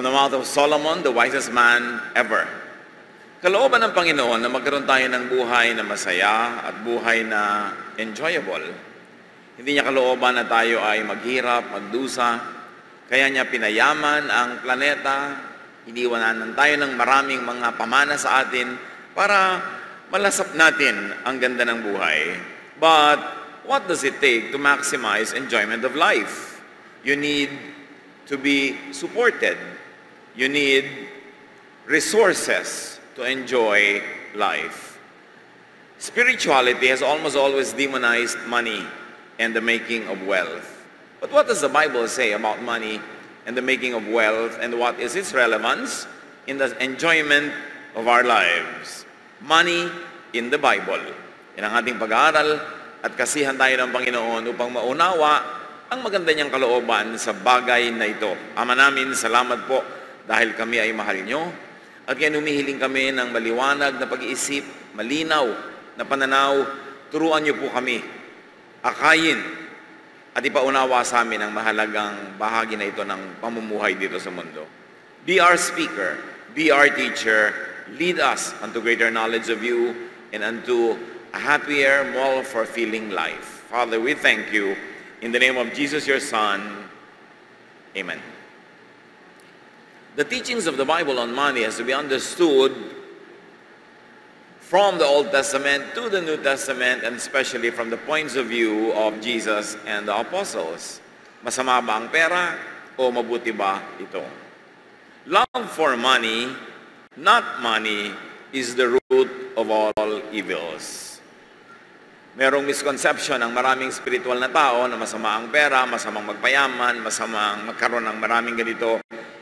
From the mouth of Solomon, the wisest man ever. Kalooban ng Panginoon na magkaroon tayo ng buhay na masaya at buhay na enjoyable. Hindi niya kalooban na tayo ay maghirap, magdusa. Kaya niya pinayaman ang planeta. Iniwanan tayo ng maraming mga pamana sa atin para malasap natin ang ganda ng buhay. But what does it take to maximize enjoyment of life? You need to be supported. You need resources to enjoy life. Spirituality has almost always demonized money and the making of wealth. But what does the Bible say about money and the making of wealth, and what is its relevance in the enjoyment of our lives? Money in the Bible. Yan ang ating pag-aaral at kasihan tayo ng Panginoon upang maunawa ang maganda niyang kalooban sa bagay na ito. Ama namin, salamat po dahil kami ay mahal niyo at kaya humihiling kami ng maliwanag na pag-iisip, malinaw na pananaw. Turuan niyo po kami akayin at ipaunawa sa amin ang mahalagang bahagi na ito ng pamumuhay dito sa mundo. Be our speaker, be our teacher, lead us unto greater knowledge of you and unto a happier, more fulfilling life. Father, we thank you. In the name of Jesus, your Son, amen. The teachings of the Bible on money has to be understood from the Old Testament to the New Testament, and especially from the points of view of Jesus and the apostles. Masama ba ang pera o mabuti ba ito? Love for money, not money, is the root of all evils. Merong misconception ng maraming spiritual na tao na masama ang pera, masamang magpayaman, masamang magkaroon ng maraming ganito.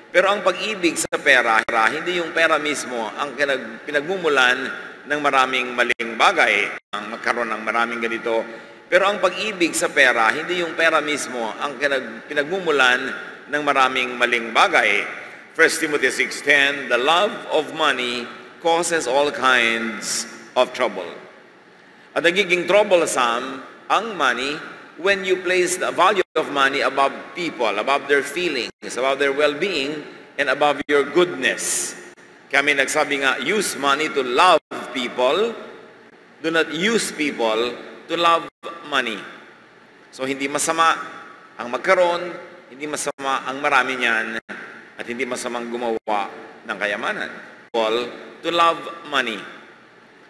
Pero ang pag-ibig sa pera, hindi yung pera mismo ang pinagmumulan ng maraming maling bagay, ang magkaroon ng maraming ganito. Pero ang pag-ibig sa pera, hindi yung pera mismo ang pinagmumulan ng maraming maling bagay. 1 Timothy 6:10, the love of money causes all kinds of trouble. At nagiging troublesome ang money when you place the value of money above people, above their feelings, above their well-being, and above your goodness. Kami nagsabi nga, use money to love people. Do not use people to love money. So hindi masama ang magkaroon, hindi masama ang marami niyan, at hindi masamang gumawa ng kayamanan. People to love money.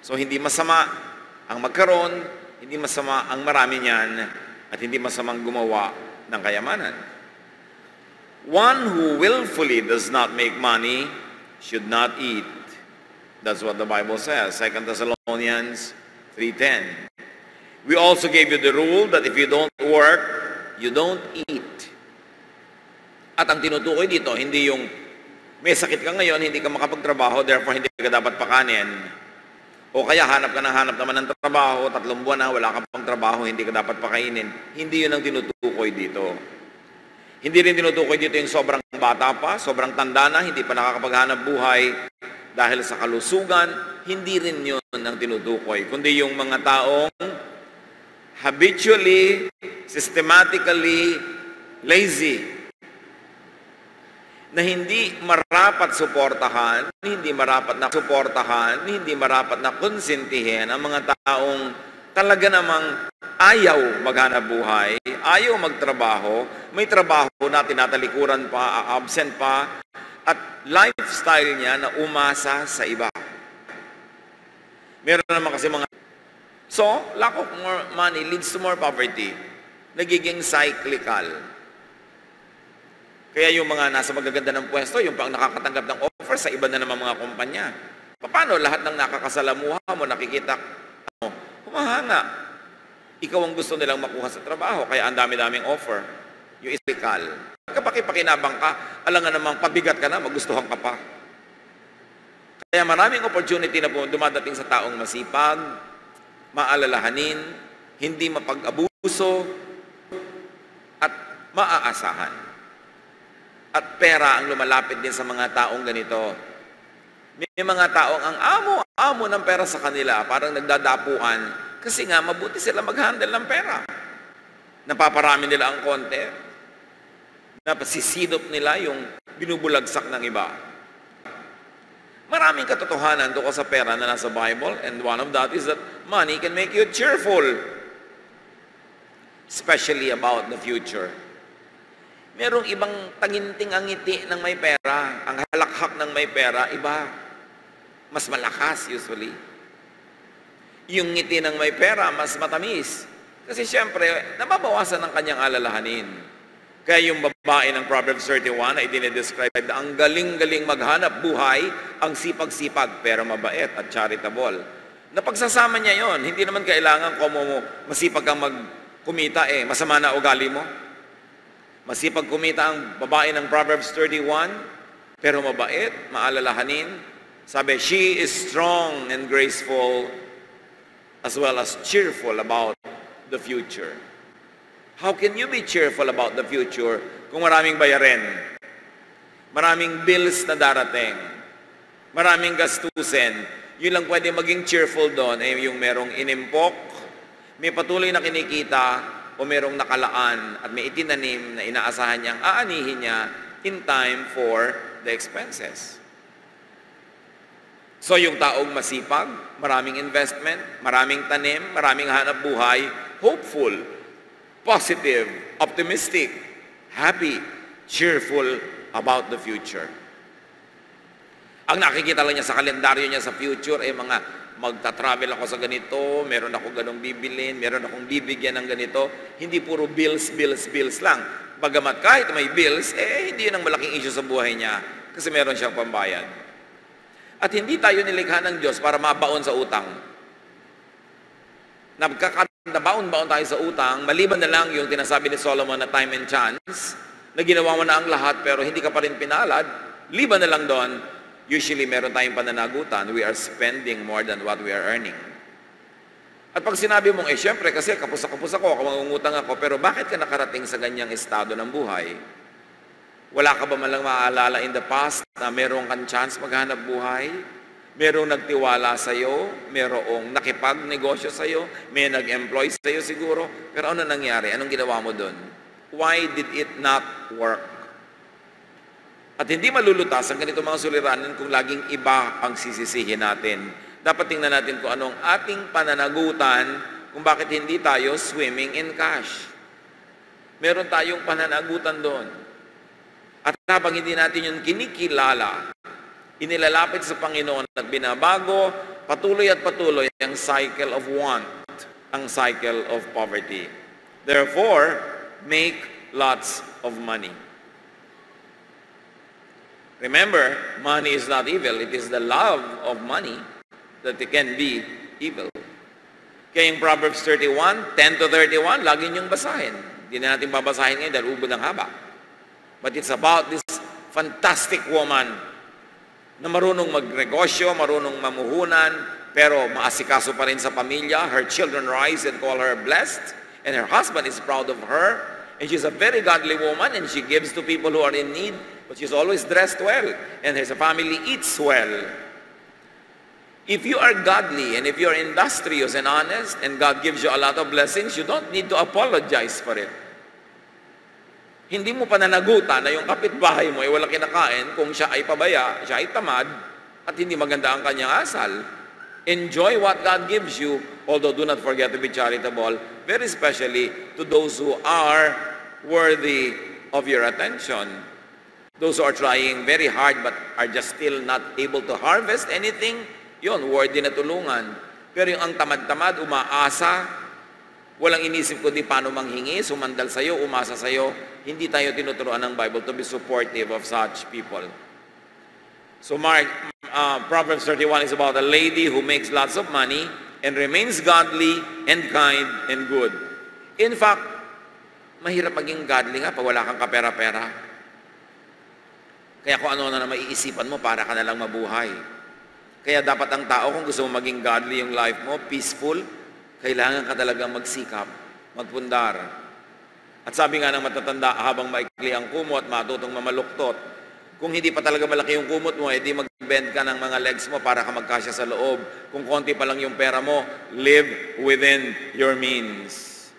So hindi masama ang magkaroon, hindi masama ang marami niyan, at hindi masamang gumawa ng kayamanan. One who willfully does not make money should not eat. That's what the Bible says, 2 Thessalonians 3:10. We also gave you the rule that if you don't work, you don't eat. At ang tinutukoy dito, hindi yung may sakit ka ngayon, hindi ka makapagtrabaho, therefore hindi ka dapat pakanin. O kaya hanap naman ng trabaho, 3 buwan na, wala ka pang trabaho, hindi ka dapat pakainin. Hindi yun ang tinutukoy dito. Hindi rin tinutukoy dito yung sobrang bata pa, sobrang tanda na, hindi pa nakakapaghanap buhay dahil sa kalusugan. Hindi rin yun ang tinutukoy. Kundi yung mga taong habitually, systematically lazy, na hindi marapat suportahan, hindi marapat na suportahan, hindi marapat na konsentihin ang mga taong talaga namang ayaw maghanap buhay, ayaw magtrabaho, may trabaho na tinatalikuran pa, absent pa, at lifestyle niya na umasa sa iba. Meron naman kasi mga... So, lack of more money leads to more poverty. Nagiging cyclical. Kaya yung mga nasa magaganda ng pwesto, yung pang nakakatanggap ng offer sa iba na naman mga kumpanya. Paano lahat ng nakakasalamuha mo, nakikita, humahanga. Ikaw ang gusto nilang makuha sa trabaho, kaya ang dami-daming offer. Yung isikal. Kapaki-pakinabang ka, alam nga namang pabigat ka na, magustuhan ka pa. Kaya maraming opportunity na po dumadating sa taong masipag, maalalahanin, hindi mapag-abuso, at maaasahan. At pera ang lumalapit din sa mga taong ganito. May mga taong ang amo ng pera sa kanila, parang nagdadapuan, kasi nga mabuti sila mag-handle ng pera. Napaparami nila ang konti. Napasisidop nila yung binubulagsak ng iba. Maraming katotohanan tungkol sa pera na nasa Bible, and one of that is that money can make you cheerful, especially about the future. Merong ibang taginting ang ngiti ng may pera, ang halakhak ng may pera, iba, mas malakas usually. Yung ngiti ng may pera, mas matamis. Kasi siyempre, nababawasan ng kanyang alalahanin. Kaya yung babae ng Proverbs 31 ay dinidescribe na ang galing-galing maghanap buhay, ang sipag-sipag pero mabait at charitable. Napagsasama niya yon, hindi naman kailangan kung masipag kang magkumita masama na ugali mo. Masipag kumita ang babae ng Proverbs 31 pero mabait, maalalahanin. Sabi, she is strong and graceful as well as cheerful about the future. How can you be cheerful about the future kung maraming bayarin, maraming bills na darating, maraming gastusin? Yun lang pwede maging cheerful doon ay yung merong inimpok, may patuloy na kinikita, o merong nakalaan at may itinanim na inaasahan niyang aanihin niya in time for the expenses. So yung taong masipag, maraming investment, maraming tanim, maraming hanap buhay, hopeful, positive, optimistic, happy, cheerful about the future. Ang nakikita lang niya sa kalendaryo niya sa future ay mga magta-travel ako sa ganito, meron ako ganong bibilin, meron akong bibigyan ng ganito. Hindi puro bills, bills, bills lang. Bagamat kahit may bills, hindi yun ang malaking issue sa buhay niya kasi meron siyang pambayad. At hindi tayo nilikha ng Diyos para mabaon sa utang. Nabaon-baon tayo sa utang, maliban na lang yung tinasabi ni Solomon na time and chance, na ginawa mo na ang lahat pero hindi ka pa rin pinalad, liban na lang doon, usually meron tayong pananagutan, we are spending more than what we are earning. At pag sinabi mong, syempre kasi kapos ako, mangungutang ako, pero bakit ka nakarating sa ganyang estado ng buhay? Wala ka ba man lang maaalala in the past na merong kang chance maghanap buhay? Merong nagtiwala sa'yo, merong nakipagnegosyo sa'yo, may nag-employ sa'yo siguro, pero ano nangyari? Anong ginawa mo doon? Why did it not work? At hindi malulutas ang ganito mga suliranin kung laging iba ang sisisihin natin. Dapat tingnan natin kung anong ating pananagutan kung bakit hindi tayo swimming in cash. Meron tayong pananagutan doon. At habang hindi natin yun kinikilala, inilalapit sa Panginoon at binabago, patuloy at patuloy ang cycle of want, ang cycle of poverty. Therefore, make lots of money. Remember, money is not evil. It is the love of money that it can be evil. Kaya yung Proverbs 31, 10 to 31, lagi niyong basahin. Hindi na natin babasahin ngayon dahil ubod ang haba. But it's about this fantastic woman na marunong magnegosyo, marunong mamuhunan, pero maasikaso pa rin sa pamilya. Her children rise and call her blessed, and her husband is proud of her. And she's a very godly woman, and she gives to people who are in need, but she's always dressed well, and her family eats well. If you are godly, and if you are industrious and honest, and God gives you a lot of blessings, you don't need to apologize for it. Hindi mo pananagutan na yung kapitbahay mo ay walang kinakain kung siya ay pabaya, siya ay tamad, at hindi maganda ang kanyang asal. Enjoy what God gives you, although do not forget to be charitable, very especially to those who are worthy of your attention. Those who are trying very hard but are just still not able to harvest anything, yun, worthy na tulungan. Pero yung ang tamad-tamad, umaasa, walang inisip kundi paano manghingi, sumandal sa'yo, umasa sa'yo, hindi tayo tinuturuan ng Bible to be supportive of such people. So Proverbs 31 is about a lady who makes lots of money and remains godly and kind and good. In fact, mahirap maging godly nga pag wala kang kapera-pera. Kaya kung ano na maiisipan mo, para ka na lang mabuhay. Kaya dapat ang tao, kung gusto mo maging godly yung life mo, peaceful, kailangan ka talagang magsikap, magpundar. At sabi nga ng matatanda, habang maikli ang kumot, matutong mamaluktot. Kung hindi pa talaga malaki yung kumot mo, edi mag-bend ka ng mga legs mo para ka magkasya sa loob. Kung konti pa lang yung pera mo, live within your means.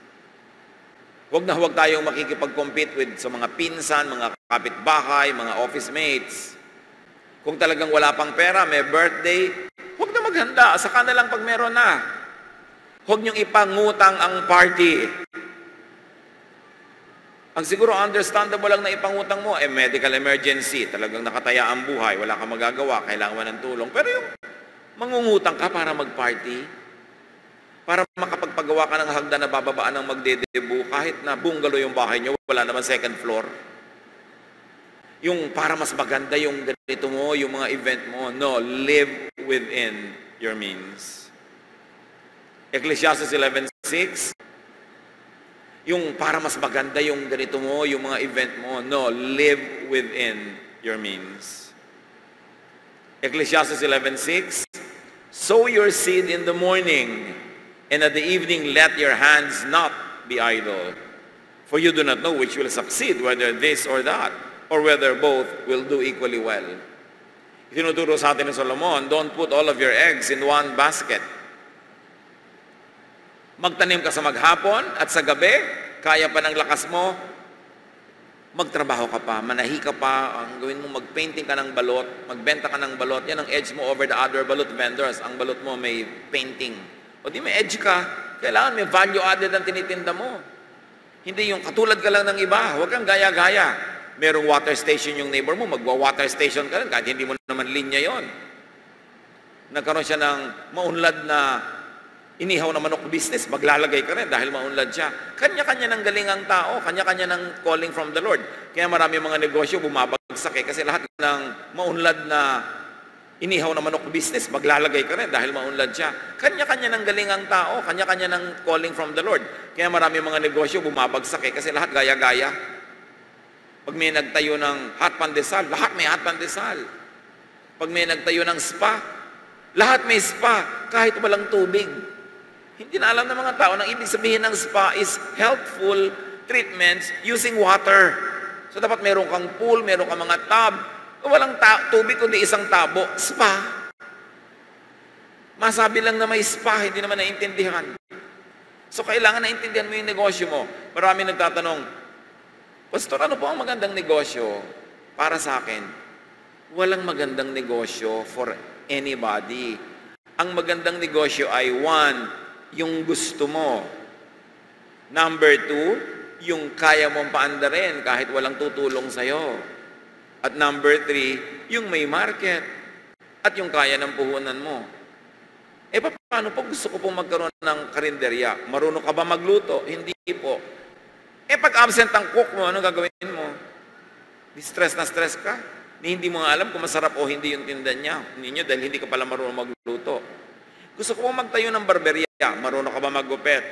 Huwag tayong makikipag-compete sa mga pinsan, mga kapitbahay, mga office mates. Kung talagang wala pang pera, may birthday, huwag na maghanda. Saka na lang pag meron na. Huwag niyong ipangutang ang party. Ang siguro understandable lang na ipangutang mo, medical emergency, talagang nakataya ang buhay, wala kang magagawa, kailangan mo ng tulong. Pero yung mangungutang ka para mag-party, para makapagpagawa ka ng hagdan na bababaan ng magdedebu, kahit na bungalow yung bahay nyo, wala naman second floor. Yung para mas maganda yung ganito mo, yung mga event mo. No, live within your means. Ecclesiastes 11:6. Yung para mas maganda yung ganito mo, yung mga event mo. No, live within your means. Ecclesiastes 11:6. Sow your seed in the morning, and at the evening let your hands not be idle. For you do not know which will succeed, whether this or that, or whether both will do equally well. Tinuturo sa atin ni Solomon, don't put all of your eggs in one basket. Magtanim ka sa maghapon at sa gabi, kaya pa ng lakas mo, magtrabaho ka pa, manahi ka pa, ang gawin mo, magpainting ka ng balot, magbenta ka ng balot, yan ang edge mo over the other balot vendors, ang balot mo may painting. O di may edge ka, kailangan may value added ang tinitinda mo. Hindi yung katulad ka lang ng iba, huwag kang gaya-gaya. Merong water station yung neighbor mo, magwa-water station ka rin, kahit hindi mo naman linya yon. Nagkaroon siya ng maunlad na inihaw na manok business, maglalagay ka rin dahil maunlad siya. Kanya-kanya ng galing ang tao, kanya-kanya ng calling from the Lord. Kaya marami mga negosyo bumabagsak kasi lahat ng maunlad na inihaw na manok business, maglalagay ka rin dahil maunlad siya. Kanya-kanya ng galing ang tao, kanya-kanya ng calling from the Lord. Kaya marami mga negosyo bumabagsak kasi lahat gaya-gaya. Pag may nagtayo ng hot pandesal, lahat may hot pandesal. Pag may nagtayo ng spa, lahat may spa, kahit walang tubig. Hindi na alam ng mga tao na ibig sabihin ng spa is healthful treatments using water. So dapat meron kang pool, meron kang mga tub, walang tubig kundi isang tabo, spa. Masabi lang na may spa, hindi naman naintindihan. So kailangan naintindihan mo yung negosyo mo. Marami nagtatanong, Pastor, ano po ang magandang negosyo para sa akin? Walang magandang negosyo for anybody. Ang magandang negosyo ay 1, yung gusto mo. Number 2, yung kaya mong paandarin kahit walang tutulong sa'yo. At number 3, yung may market at yung kaya ng puhunan mo. Paano po gusto ko pong magkaroon ng karinderya? Marunong ka ba magluto? Hindi po. Pag absent ang cook mo, ano gagawin mo? Stress na stress ka? Hindi mo nga alam kung masarap o hindi yung tinda niya. Ninyo dahil hindi ka pala marunong magluto. Gusto ko pong magtayo ng barberya. Marunong ka ba maggupit?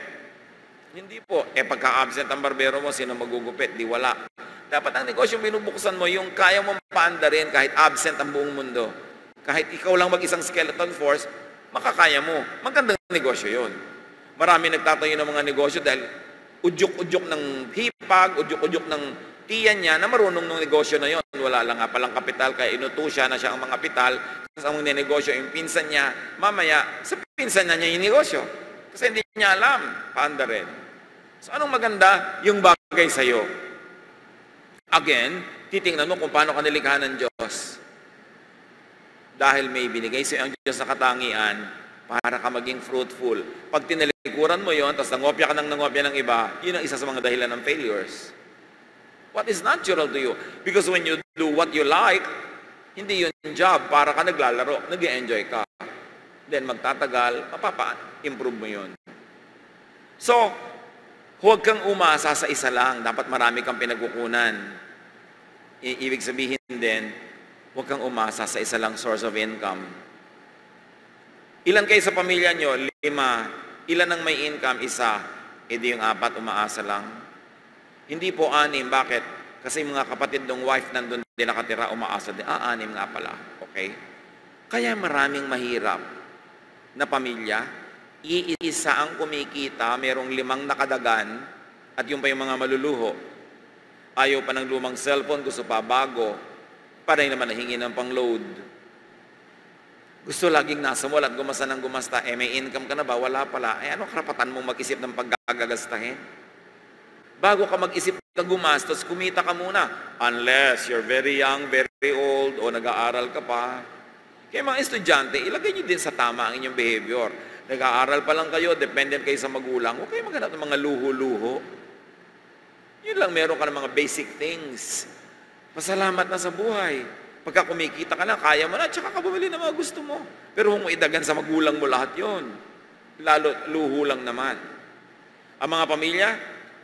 Hindi po. Pagka-absent ang barbero mo, sino magugupit? Di wala. Dapat ang negosyong binubuksan mo, yung kaya mong paandarin kahit absent ang buong mundo. Kahit ikaw lang mag-isang skeleton force, makakaya mo. Magandang negosyo yun. Marami nagtatayo ng mga negosyo dahil udyok-udyok ng hipag, udyok-udyok ng tiyan niya na marunong ng negosyo na yon. Wala lang nga palang kapital, kaya inutusya na siya ang mga kapital. Tapos ang negosyo, yung pinsan niya, mamaya, sa pinsan na niya yung negosyo. Kasi hindi niya alam, paanda rin. So anong maganda? Yung bagay sa'yo. Again, titingnan mo kung paano ka nilikha ng Diyos. Dahil may binigay sa'yo ang Diyos na katangian para ka maging fruitful. Pag tinalikuran mo yon, tapos nangopya ka ng iba, yun ang isa sa mga dahilan ng failures. What is natural to you? Because when you do what you like, hindi yun job, para ka naglalaro, nag-enjoy ka. Then magtatagal, mapapa-improve mo yun. So, huwag kang umasa sa isa lang. Dapat marami kang pinagkukunan. Ibig sabihin din, huwag kang umasa sa isa lang source of income. Ilan kayo sa pamilya nyo? 5. Ilan ang may income? 1. Di yung 4, umaasa lang. Hindi po 6. Bakit? Kasi mga kapatid ng wife nandun din nakatira, umaasa din. 6 nga pala. Okay? Kaya maraming mahirap na pamilya, iisa ang kumikita, merong 5 nakadagan, at yung pa yung mga maluluho. Ayaw pa ng lumang cellphone, gusto pa bago, para naman nahingi ng pang-load. Gusto laging nasa mall at gumasta ng gumasta, may income ka na ba? Wala pala. Anong karapatan mong mag-isip ng paggagastahin? Bago ka mag-isip ka gumastos, kumita ka muna. Unless you're very young, very old, o nag-aaral ka pa. Kaya mga estudyante, ilagay nyo din sa tama ang inyong behavior. Nag-aaral pa lang kayo, dependent kayo sa magulang, huwag kayo maghanap ng mga luho-luho. Yun lang, meron ka ng mga basic things. Pasalamat na sa buhay. Pagka kumikita ka na, kaya mo na, tsaka ka bumili ng mga gusto mo. Pero kung idagan sa magulang mo lahat yon, lalo luho lang naman. Ang mga pamilya,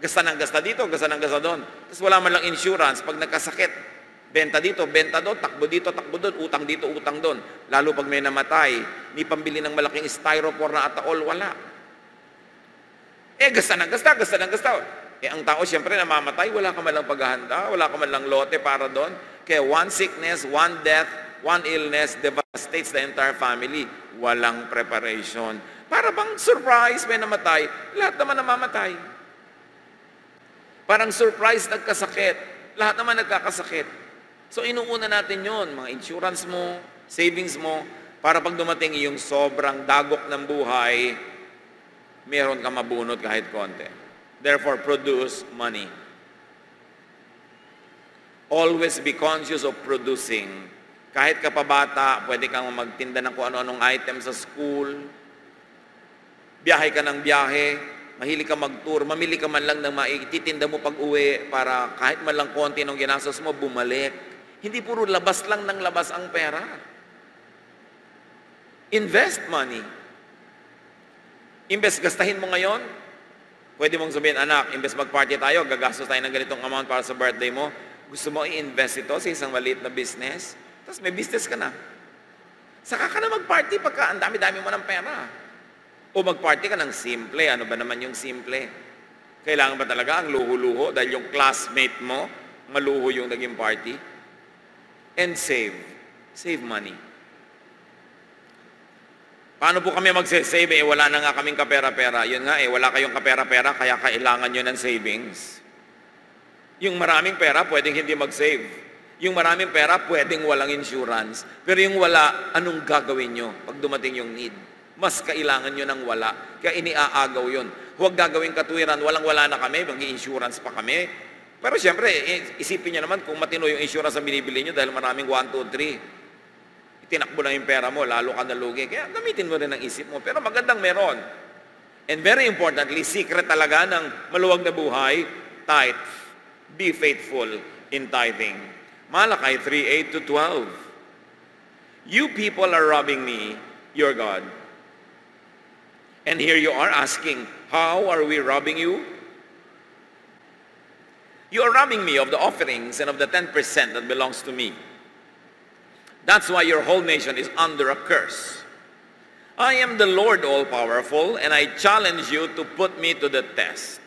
gasta ng gasta dito, gasta ng gasta doon. Tapos wala man lang insurance. Pag nagkasakit, benta dito, benta doon, takbo dito, takbo doon, utang dito, utang doon. Lalo pag may namatay, may pambili ng malaking styrofoam na ataol, wala. Gasta ng gasta, gasta ng gasta. Ang tao siyempre namamatay, wala ka man lang paghahanda, wala ka man lang lote para doon. Kaya one sickness, one death, one illness devastates the entire family. Walang preparation. Para bang surprise, may namatay, lahat naman namamatay. Parang surprise, nagkasakit. Lahat naman nagkakasakit. So inuuna natin yon, mga insurance mo, savings mo, para pag dumating yung sobrang dagok ng buhay, meron ka mabunot kahit konti. Therefore, produce money. Always be conscious of producing. Kahit ka pa bata, pwede kang magtinda ng kung ano-anong item sa school, biyahe ka ng biyahe, mahilig ka mag-tour, mamili ka man lang ng maititinda mo pag-uwi para kahit man lang konti ng ginastos mo, bumalik. Hindi puro labas lang ng labas ang pera. Invest money. Imbes gastahin mo ngayon, pwede mong sabihin, anak, imbes mag-party tayo, gagastos tayo ng ganitong amount para sa birthday mo, gusto mo i-invest ito sa isang maliit na business, tapos may business ka na. Saka ka na mag-party pagka ang dami-dami mo ng pera. O mag-party ka ng simple. Ano ba naman yung simple? Kailangan ba talaga ang luho-luho dahil yung classmate mo, maluho yung naging party? And save. Save money. Paano po kami mag-save? Wala na nga kaming kapera-pera. Yun nga wala kayong kapera-pera, kaya kailangan nyo ng savings. Yung maraming pera, pwedeng hindi mag-save. Yung maraming pera, pwedeng walang insurance. Pero yung wala, anong gagawin nyo pag dumating yung need? Mas kailangan nyo ng wala. Kaya iniaagaw yun. Huwag gagawin katuwiran, walang-wala na kami, mag-i-insurance pa kami. Pero siyempre, isipin nyo naman kung matino yung insurance na binibili nyo dahil maraming 1, 2, 3. Itinakbo na yung pera mo, lalo ka nalugi. Kaya gamitin mo rin ang isip mo. Pero magandang meron. And very importantly, secret talaga ng maluwag na buhay, tithe. Be faithful in tithing. Malakay 3:8-12. You people are robbing me, your God. And here you are asking, how are we robbing you? You are robbing me of the offerings and of the 10% that belongs to me. That's why your whole nation is under a curse. I am the Lord all-powerful, and I challenge you to put me to the test.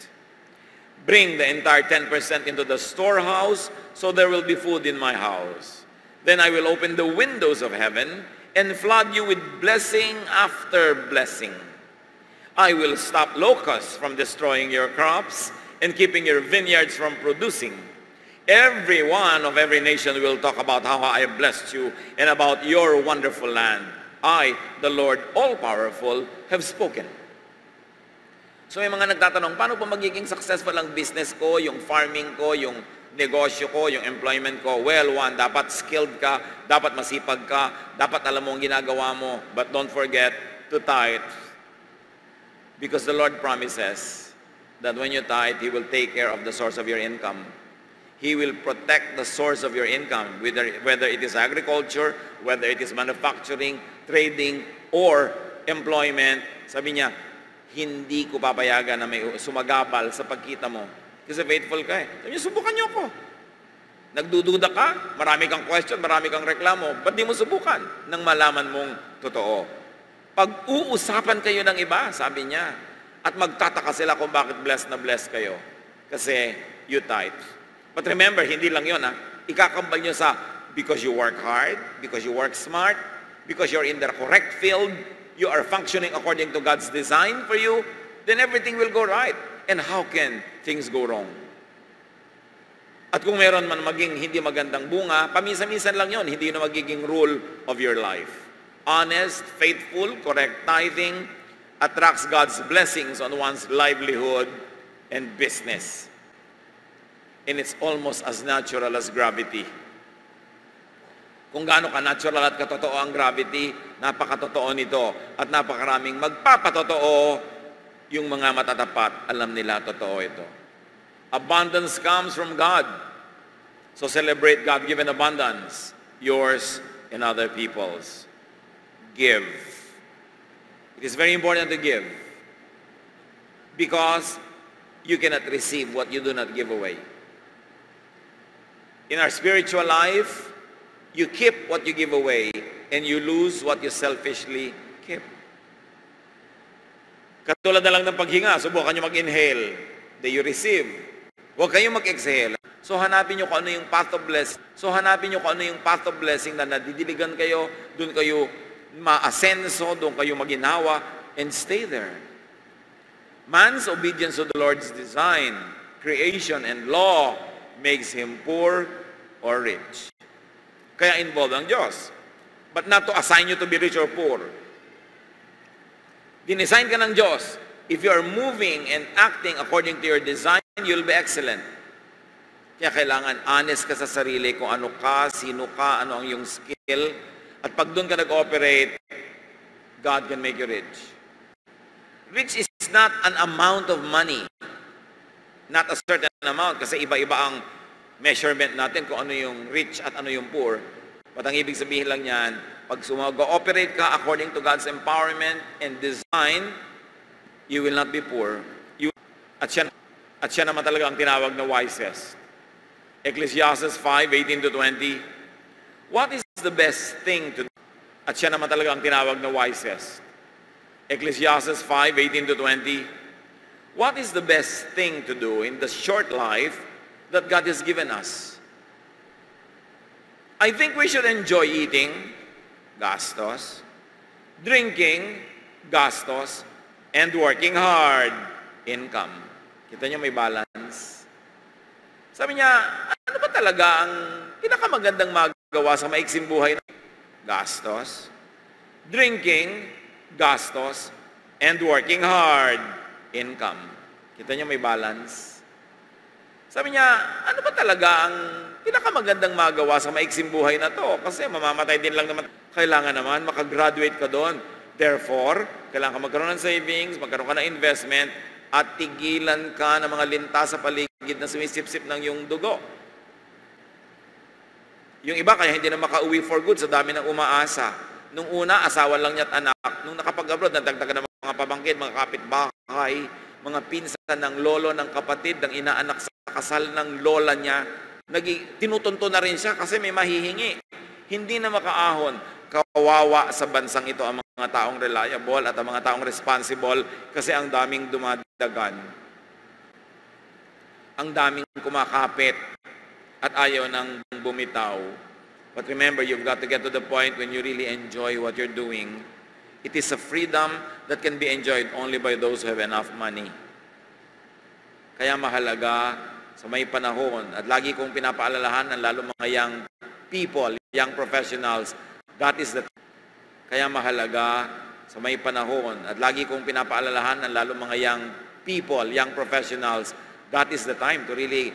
Bring the entire 10% into the storehouse, so there will be food in my house. Then I will open the windows of heaven and flood you with blessing after blessing. I will stop locusts from destroying your crops and keeping your vineyards from producing. Everyone of every nation will talk about how I have blessed you and about your wonderful land. I, the Lord all-powerful, have spoken. So may mga nagtatanong, paano pa magiging successful ang business ko, yung farming ko, yung negosyo ko, yung employment ko? Well, one, dapat skilled ka, dapat masipag ka, dapat alam mo ang ginagawa mo, but don't forget to tithe. Because the Lord promises that when you tithe, He will take care of the source of your income. He will protect the source of your income, whether it is agriculture, whether it is manufacturing, trading, or employment. Sabi niya, hindi ko papayagan na may sumagabal sa pagkita mo. Kasi faithful ka eh. Sabi niya, subukan niyo ako. Nagdududa ka, marami kang question, marami kang reklamo, ba't di mo subukan nang malaman mong totoo? Pag-uusapan kayo ng iba, sabi niya, at magtataka sila kung bakit blessed na blessed kayo. Kasi you tithe. But remember, hindi lang yun ikakambal nyo sa because you work hard, because you work smart, because you're in the correct field, you are functioning according to God's design for you, then everything will go right. And how can things go wrong? At kung meron man maging hindi magandang bunga, paminsan-minsan lang yon, hindi na magiging rule of your life. Honest, faithful, correct tithing attracts God's blessings on one's livelihood and business. And it's almost as natural as gravity. Kung gaano ka-natural at katotoo ang gravity, napakatotoo nito. At napakaraming magpapatotoo yung mga matatapat. Alam nila, totoo ito. Abundance comes from God. So celebrate God-given abundance. Yours and other people's. Give. It is very important to give. Because you cannot receive what you do not give away. In our spiritual life, you keep what you give away and you lose what you selfishly keep. Katulad na lang ng paghinga, subukan nyo mag-inhale, then you receive. Huwag kayong mag-exhale. So hanapin nyo kung ano yung path of blessing. Na nadidiligan kayo, doon kayo ma-asenso, doon kayo maginawa, and stay there. Man's obedience to the Lord's design, creation, and law makes him poor or rich. Kaya involved ang Diyos. But not to assign you to be rich or poor. Dinesign ka ng Diyos. If you are moving and acting according to your design, you'll be excellent. Kaya kailangan honest ka sa sarili kung ano ka, sino ka, ano ang iyong skill. At pag doon ka nag-operate, God can make you rich. Rich is not an amount of money. Not a certain amount. Kasi iba-iba ang measurement natin kung ano yung rich at ano yung poor. But ang ibig sabihin lang yan, pag mag-operate ka according to God's empowerment and design, you will not be poor. At siya naman talaga ang tinawag na wisest. Ecclesiastes 5:18-20. What is the best thing to do? At siya naman talaga ang tinawag na wisest. Ecclesiastes 5:18-20. What is the best thing to do in the short life that God has given us? I think we should enjoy eating, gastos, drinking, gastos, and working hard, income. Kita niyo may balance. Sabi niya, ano ba talaga ang pinakamagandang magawa sa maiksing buhay? Gastos, drinking, gastos, and working hard, income. Kita niyo may balance. Sabi niya, ano ba talaga ang pinakamagandang magawa sa maiksing buhay na to? Kasi mamamatay din lang naman. Kailangan naman makagraduate ka doon. Therefore, kailangan ka magkaroon ng savings, magkaroon ka ng investment, at tigilan ka ng mga linta sa paligid na sumisip-sip ng iyong dugo. Yung iba kaya hindi na makauwi for good sa dami ng umaasa. Nung una, asawa lang niya at anak. Nung nakapag-abroad, nadagdagan ng mga pabangkit, mga kapitbahay, mga pinsan ng lolo, ng kapatid, ng inaanak sa kasal ng lola niya. Tinutunto na rin siya kasi may mahihingi. Hindi na makaahon. Kawawa sa bansang ito ang mga taong reliable at ang mga taong responsible kasi ang daming dumadagan. Ang daming kumakapit at ayaw nang bumitaw. But remember, you've got to get to the point when you really enjoy what you're doing. It is a freedom that can be enjoyed only by those who have enough money. Kaya mahalaga sa may panahon at lagi kong pinapaalalahanan lalo mga young people, young professionals, that is the kaya mahalaga sa may panahon at lagi kong pinapaalalahanan lalo mga young people, young professionals, that is the time to really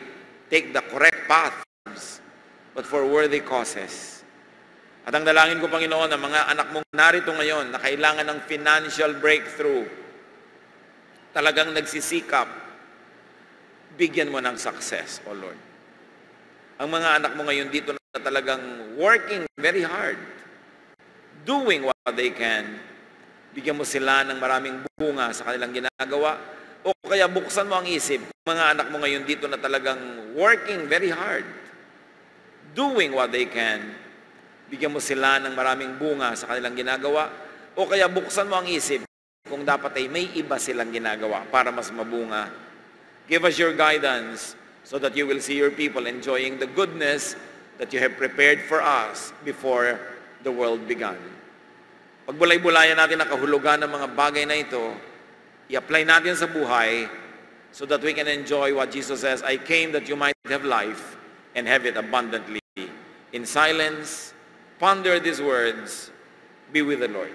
take the correct paths but for worthy causes. At ang dalangin ko, Panginoon, ang mga anak mong narito ngayon na kailangan ng financial breakthrough, talagang nagsisikap, bigyan mo ng success, O Lord. Ang mga anak mo ngayon dito na talagang working very hard, doing what they can, bigyan mo sila ng maraming bunga sa kanilang ginagawa, o kaya buksan mo ang isip, mga anak mo ngayon dito na talagang working very hard, doing what they can, bigyan mo sila ng maraming bunga sa kanilang ginagawa, o kaya buksan mo ang isip kung dapat ay may iba silang ginagawa para mas mabunga. Give us your guidance so that you will see your people enjoying the goodness that you have prepared for us before the world began. Pagbulay-bulayan natin ang kahulugan ng mga bagay na ito, i-apply natin sa buhay so that we can enjoy what Jesus says, I came that you might have life and have it abundantly. In silence, ponder these words, be with the Lord.